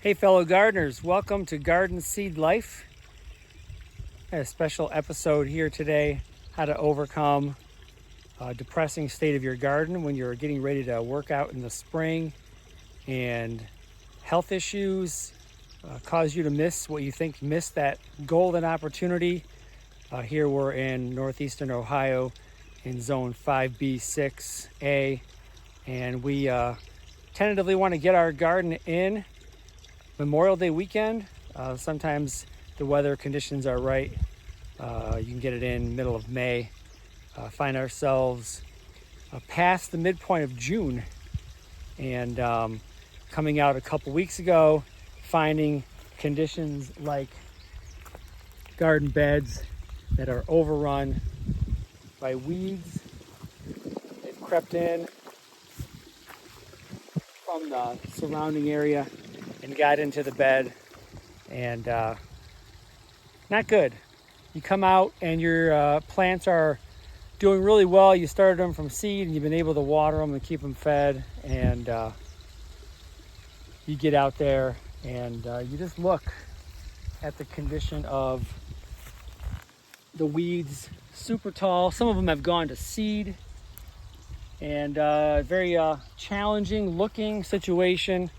Hey fellow gardeners, welcome to Garden Seed Life. A special episode here today, how to overcome a depressing state of your garden when you're getting ready to work out in the spring and health issues cause you to miss what you think missed that golden opportunity. Here we're in northeastern Ohio in zone 5B6A, and we tentatively want to get our garden in Memorial Day weekend. Sometimes the weather conditions are right. You can get it in middle of May. Find ourselves past the midpoint of June, and coming out a couple weeks ago, finding conditions like garden beds that are overrun by weeds. They've crept in from the surrounding area and got into the bed, and not good. You come out and your plants are doing really well. You started them from seed and you've been able to water them and keep them fed, and you get out there and you just look at the condition of the weeds. Super tall. Some of them have gone to seed, and very challenging looking situation.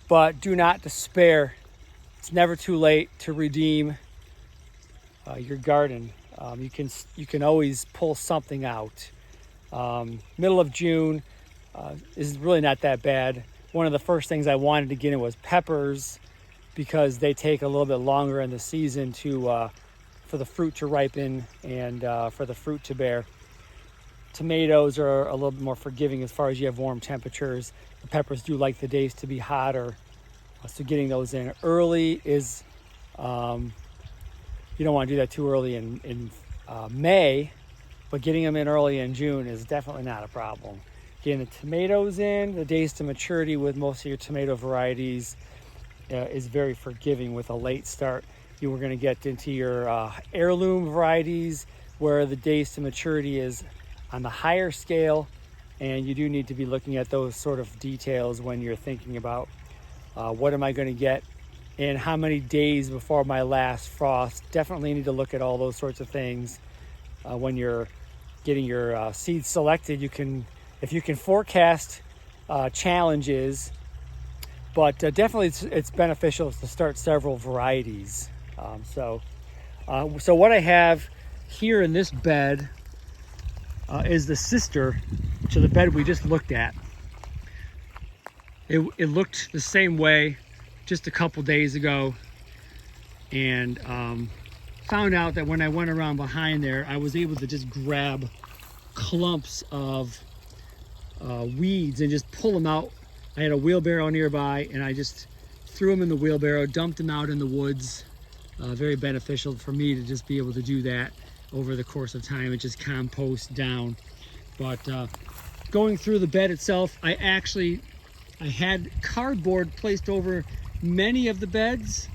But do not despair. It's never too late to redeem your garden. You can always pull something out. Middle of June is really not that bad. One of the first things I wanted to get in was peppers, because they take a little bit longer in the season for the fruit to ripen and for the fruit to bear. Tomatoes are a little bit more forgiving as far as you have warm temperatures. The peppers do like the days to be hotter. So getting those in early is, you don't want to do that too early in May, but getting them in early in June is definitely not a problem. Getting the tomatoes in, the days to maturity with most of your tomato varieties is very forgiving with a late start. You were going to get into your heirloom varieties where the days to maturity is on the higher scale, and you do need to be looking at those sort of details when you're thinking about what am I going to get and how many days before my last frost. Definitely need to look at all those sorts of things when you're getting your seeds selected. If you can forecast challenges, but definitely it's beneficial to start several varieties. So what I have here in this bed is the sister to the bed we just looked at. It looked the same way just a couple days ago, and found out that when I went around behind there, I was able to just grab clumps of weeds and just pull them out. I had a wheelbarrow nearby, and I just threw them in the wheelbarrow, dumped them out in the woods. Very beneficial for me to just be able to do that over the course of time and just compost down. But going through the bed itself, I had cardboard placed over many of the beds.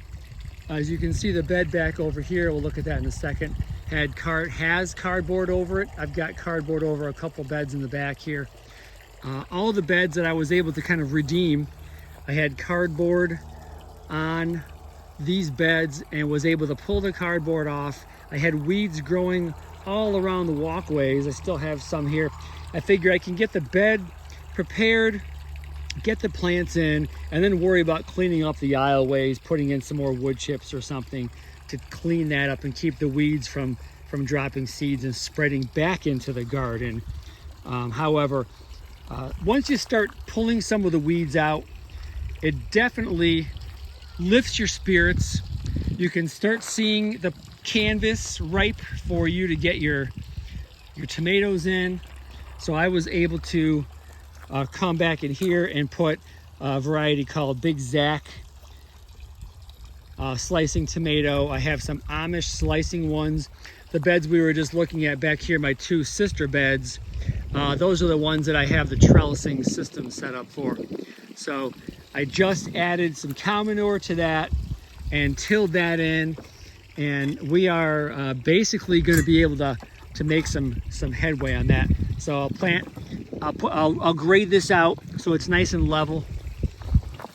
As you can see, the bed back over here, we'll look at that in a second, has cardboard over it. I've got cardboard over a couple beds in the back here. All the beds that I was able to kind of redeem, I had cardboard on these beds and was able to pull the cardboard off. I had weeds growing all around the walkways. I still have some here. I figure I can get the bed prepared, get the plants in, and then worry about cleaning up the aisleways, putting in some more wood chips or something to clean that up and keep the weeds from dropping seeds and spreading back into the garden. However, once you start pulling some of the weeds out, it definitely lifts your spirits. You can start seeing the canvas ripe for you to get your tomatoes in. So I was able to come back in here and put a variety called Big Zack slicing tomato. I have some Amish slicing ones. The beds we were just looking at back here, my two sister beds, those are the ones that I have the trellising system set up for. So I just added some cow manure to that and tilled that in, and we are basically going to be able to make some headway on that. So I'll grade this out so it's nice and level.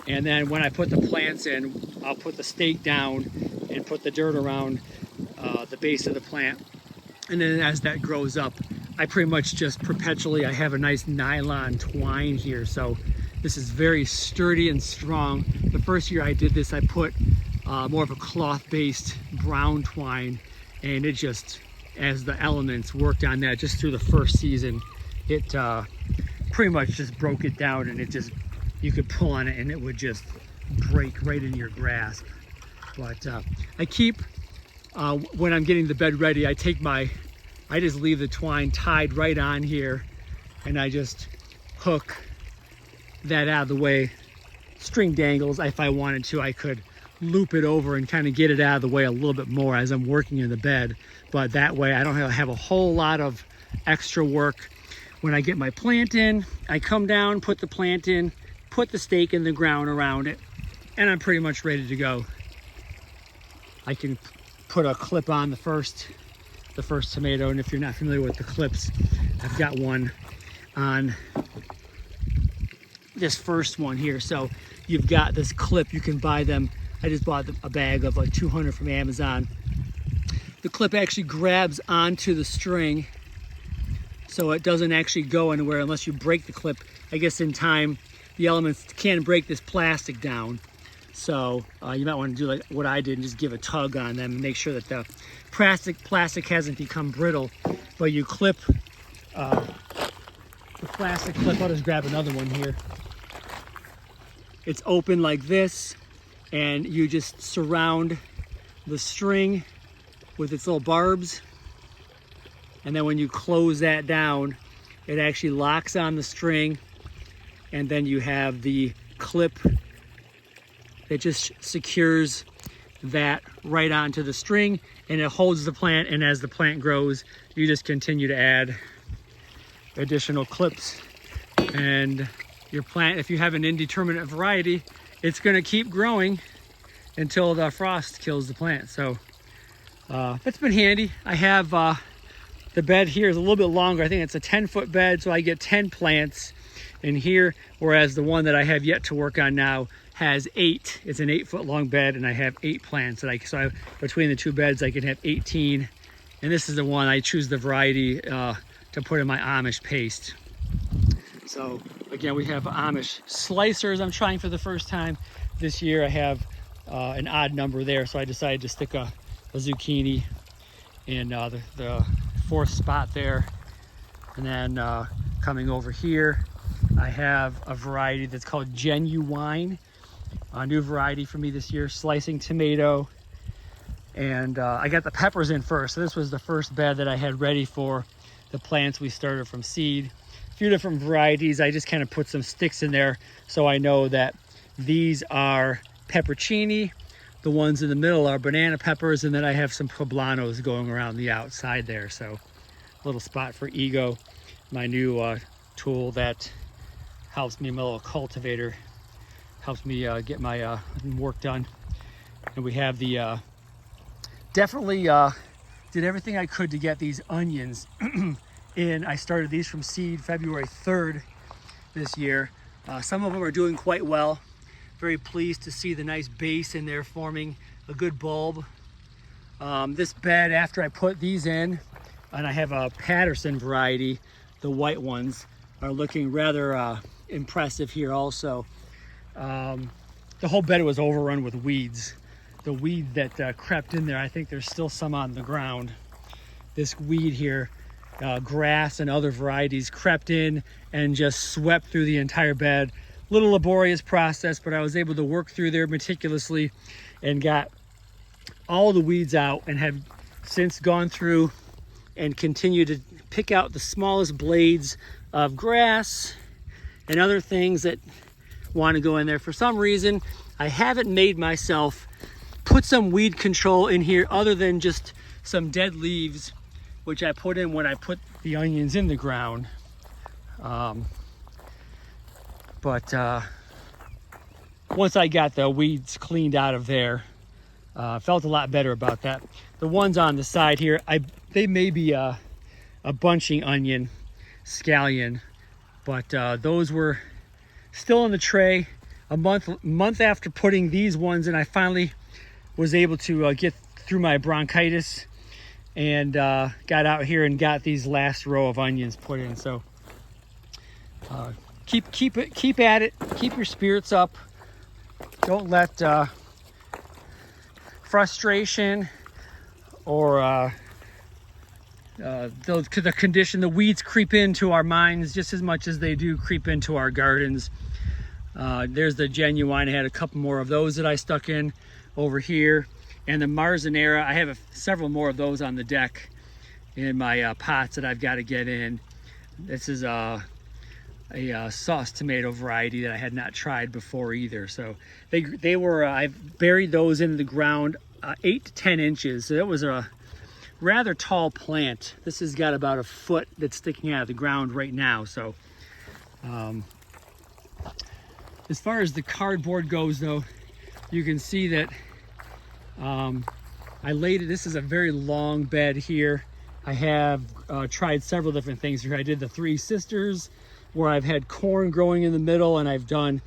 And then when I put the plants in, I'll put the stake down and put the dirt around the base of the plant. And then as that grows up, I pretty much just perpetually, I have a nice nylon twine here. So this is very sturdy and strong. The first year I did this, I put more of a cloth-based brown twine, and it just, as the elements worked on that just through the first season, it pretty much just broke it down, and it just, you could pull on it and it would just break right in your grasp. But I keep, when I'm getting the bed ready, I just leave the twine tied right on here, and I just hook that out of the way. String dangles, if I wanted to, I could loop it over and kind of get it out of the way a little bit more as I'm working in the bed. But that way I don't have a whole lot of extra work. When I get my plant in, I come down, put the plant in, put the stake in the ground around it, and I'm pretty much ready to go. I can put a clip on the first tomato, and if you're not familiar with the clips, I've got one on this first one here. So you've got this clip, you can buy them. I just bought a bag of like 200 from Amazon. The clip actually grabs onto the string, so it doesn't actually go anywhere unless you break the clip. I guess in time, the elements can break this plastic down. So you might want to do like what I did and just give a tug on them and make sure that the plastic hasn't become brittle. But you clip the plastic clip. I'll just grab another one here. It's open like this, and you just surround the string with its little barbs. And then when you close that down, it actually locks on the string, and then you have the clip that just secures that right onto the string, and it holds the plant. And as the plant grows, you just continue to add additional clips, and your plant, if you have an indeterminate variety, it's going to keep growing until the frost kills the plant. So it's been handy. I have the bed here is a little bit longer. I think it's a 10-foot bed, so I get 10 plants in here, whereas the one that I have yet to work on now has 8. It's an 8-foot long bed, and I have 8 plants. Between the two beds, I can have 18. And this is the one I choose the variety to put in my Amish paste. So again, we have Amish slicers I'm trying for the first time this year. I have an odd number there, so I decided to stick a zucchini in the 4th spot there. And then coming over here, I have a variety that's called Genuine, a new variety for me this year, slicing tomato. And I got the peppers in first. So this was the first bed that I had ready for the plants we started from seed. A few different varieties. I just kind of put some sticks in there so I know that these are peppercini. The ones in the middle are banana peppers, and then I have some poblanos going around the outside there. So a little spot for Ego, my new tool that helps me, my little cultivator, helps me get my work done. And we have the, definitely did everything I could to get these onions in. I started these from seed February 3rd this year. Some of them are doing quite well. Very pleased to see the nice base in there forming a good bulb. This bed, after I put these in, and I have a Patterson variety, the white ones are looking rather impressive here also. The whole bed was overrun with weeds. The weed that crept in there, I think there's still some on the ground. This weed here, grass and other varieties, crept in and just swept through the entire bed. Little laborious process, but I was able to work through there meticulously and got all the weeds out, and have since gone through and continue to pick out the smallest blades of grass and other things that want to go in there. For some reason, I haven't made myself put some weed control in here other than just some dead leaves, which I put in when I put the onions in the ground. But once I got the weeds cleaned out of there, felt a lot better about that. The ones on the side here, they may be a bunching onion, scallion, but those were still in the tray. a month after putting these ones in, I finally was able to get through my bronchitis and got out here and got these last row of onions put in. So keep at it, keep your spirits up. Don't let frustration or the condition, the weeds creep into our minds just as much as they do creep into our gardens. There's the genuine. I had a couple more of those that I stuck in over here, and the Marzanera. I have several more of those on the deck in my pots that I've got to get in. This is a sauce tomato variety that I had not tried before either. So they were I've buried those into the ground 8 to 10 inches. So that was a rather tall plant. This has got about a foot that's sticking out of the ground right now. So as far as the cardboard goes, though, you can see that I laid it. This is a very long bed here. I have tried several different things here. I did the Three Sisters, where I've had corn growing in the middle, and I've done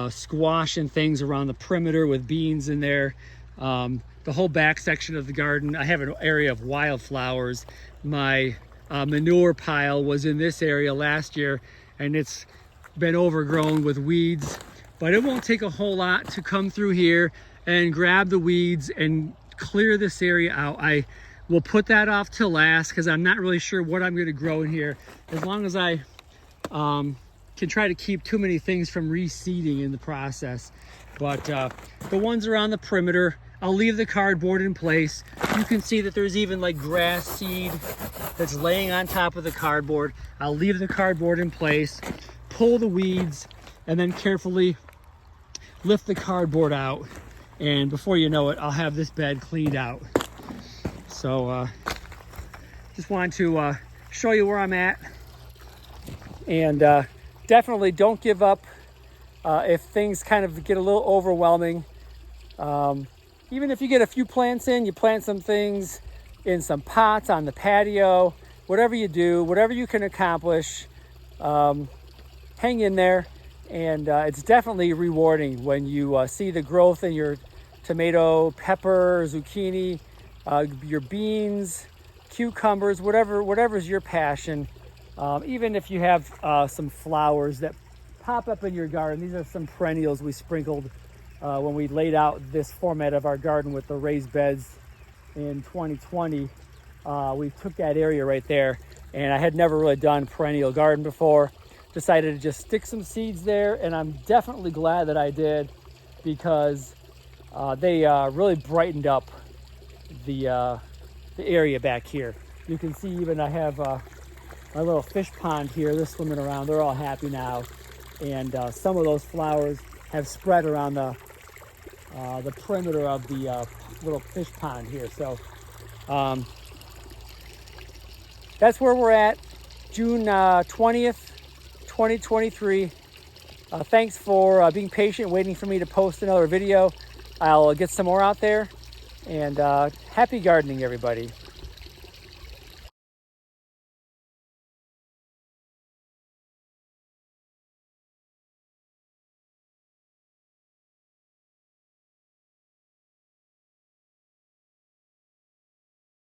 squash and things around the perimeter with beans in there. The whole back section of the garden, I have an area of wildflowers. My manure pile was in this area last year, and it's been overgrown with weeds, but it won't take a whole lot to come through here and grab the weeds and clear this area out. I will put that off till last because I'm not really sure what I'm going to grow in here, as long as I can try to keep too many things from reseeding in the process. But the ones around the perimeter, I'll leave the cardboard in place. You can see that there's even like grass seed that's laying on top of the cardboard. I'll leave the cardboard in place, pull the weeds, and then carefully lift the cardboard out. And before you know it, I'll have this bed cleaned out. So just wanted to show you where I'm at. And definitely don't give up if things kind of get a little overwhelming. Even if you get a few plants in, you plant some things in some pots on the patio, whatever you do, whatever you can accomplish, hang in there. And it's definitely rewarding when you see the growth in your tomato, pepper, zucchini, your beans, cucumbers, whatever's your passion. Even if you have some flowers that pop up in your garden. These are some perennials we sprinkled when we laid out this format of our garden with the raised beds in 2020. We took that area right there, and I had never really done perennial garden before. Decided to just stick some seeds there, and I'm definitely glad that I did, because they really brightened up the area back here. You can see even I have my little fish pond here. They're swimming around. They're all happy now, and some of those flowers have spread around the perimeter of the little fish pond here. So that's where we're at, June 20th, 2023. Thanks for being patient, waiting for me to post another video. I'll get some more out there, and happy gardening, everybody.